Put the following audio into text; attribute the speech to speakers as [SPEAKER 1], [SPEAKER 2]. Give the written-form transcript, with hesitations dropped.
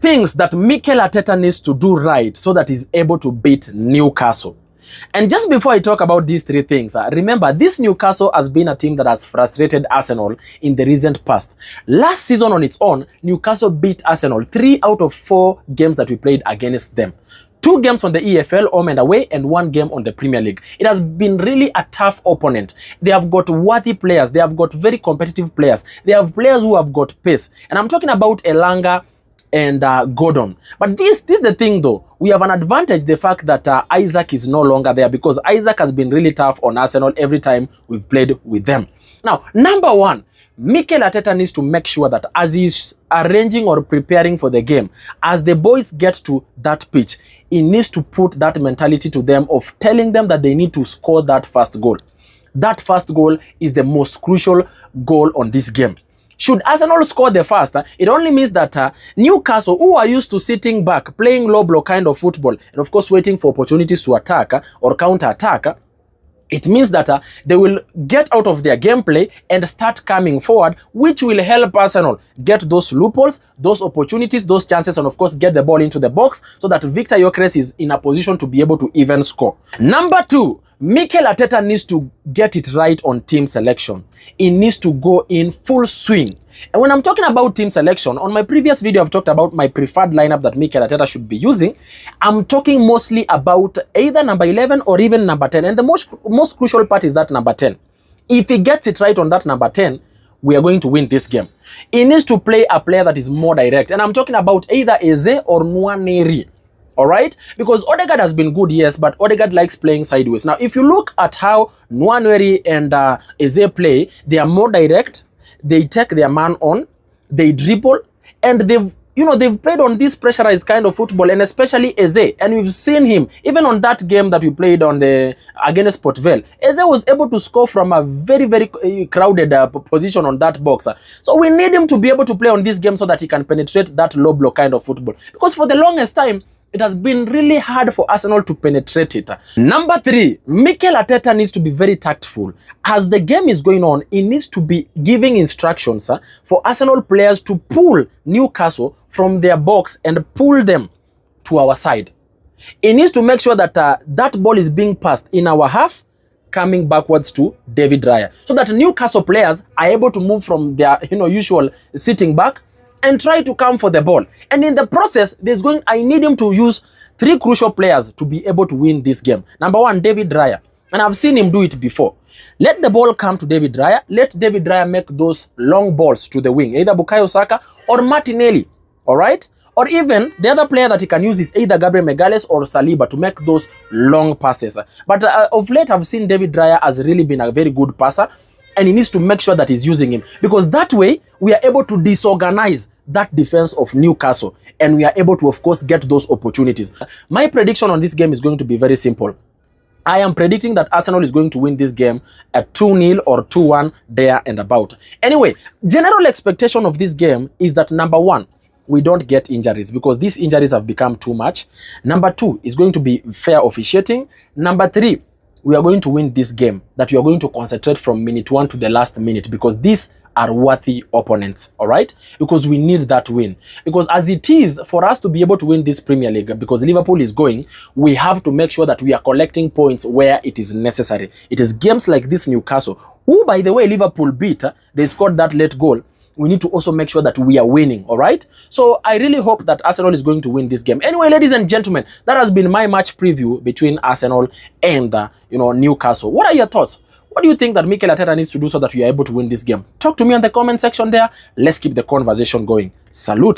[SPEAKER 1] things that Mikel Arteta needs to do right so that he's able to beat Newcastle. And just before I talk about these 3 things, remember, this Newcastle has been a team that has frustrated Arsenal in the recent past. Last season on its own, Newcastle beat Arsenal 3 out of 4 games that we played against them. 2 games on the EFL, home and away, and 1 game on the Premier League. It has been really a tough opponent. They have got worthy players. They have got very competitive players. They have players who have got pace. And I'm talking about Elanga and Gordon. But this is the thing though. We have an advantage, the fact that Isaac is no longer there, because Isaac has been really tough on Arsenal every time we've played with them. Now, number 1, Mikel Arteta needs to make sure that as he's arranging or preparing for the game, as the boys get to that pitch, he needs to put that mentality to them of telling them that they need to score that first goal. That first goal is the most crucial goal on this game. Should Arsenal score the first, it only means that Newcastle, who are used to sitting back, playing low block kind of football, and of course waiting for opportunities to attack or counter-attack, it means that they will get out of their gameplay and start coming forward, which will help Arsenal get those loopholes, those opportunities, those chances, and of course get the ball into the box so that Victor Gyökeres is in a position to be able to even score. Number 2, Mikel Arteta needs to get it right on team selection. He needs to go in full swing. And when I'm talking about team selection, on my previous video, I've talked about my preferred lineup that Mikel Arteta should be using. I'm talking mostly about either number 11 or even number 10. And the most crucial part is that number 10. If he gets it right on that number 10, we are going to win this game. He needs to play a player that is more direct. And I'm talking about either Eze or Nwaneri. All right, because Odegaard has been good, yes, but Odegaard likes playing sideways. Now, if you look at how Nwaneri and Eze play, they are more direct. They take their man on, they dribble, and they've played on this pressurized kind of football, and especially Eze. And we've seen him even on that game that we played on against Port Vale. Eze was able to score from a very, very crowded position on that box. So we need him to be able to play on this game so that he can penetrate that low block kind of football. Because for the longest time, it has been really hard for Arsenal to penetrate it. Number 3, Mikel Arteta needs to be very tactful. As the game is going on, he needs to be giving instructions for Arsenal players to pull Newcastle from their box and pull them to our side. He needs to make sure that that ball is being passed in our half, coming backwards to David Raya, so that Newcastle players are able to move from their usual sitting back and try to come for the ball. And in the process, I need him to use 3 crucial players to be able to win this game. Number 1, David Raya. And I've seen him do it before. Let the ball come to David Raya. Let David Raya make those long balls to the wing, either Bukayo Saka or Martinelli. All right? Or even the other player that he can use is either Gabriel Magalhaes or Saliba to make those long passes. But of late, I've seen David Raya has really been a very good passer. And he needs to make sure that he's using him, because that way we are able to disorganize that defense of Newcastle, and we are able to, of course, get those opportunities. My prediction on this game is going to be very simple. I am predicting that Arsenal is going to win this game at 2-0 or 2-1, there and about. Anyway, general expectation of this game is that number 1, we don't get injuries, because these injuries have become too much. Number 2 is going to be fair officiating. Number 3, we are going to win this game, that we are going to concentrate from minute 1 to the last minute, because these are worthy opponents, all right? Because we need that win. Because as it is, for us to be able to win this Premier League, because Liverpool is going, we have to make sure that we are collecting points where it is necessary. It is games like this Newcastle, who, by the way, Liverpool beat, they scored that late goal. We need to also make sure that we are winning, all right? So I really hope that Arsenal is going to win this game. Anyway, ladies and gentlemen, that has been my match preview between Arsenal and Newcastle. What are your thoughts? What do you think that Mikel Arteta needs to do so that we are able to win this game? Talk to me in the comment section there. Let's keep the conversation going. Salute.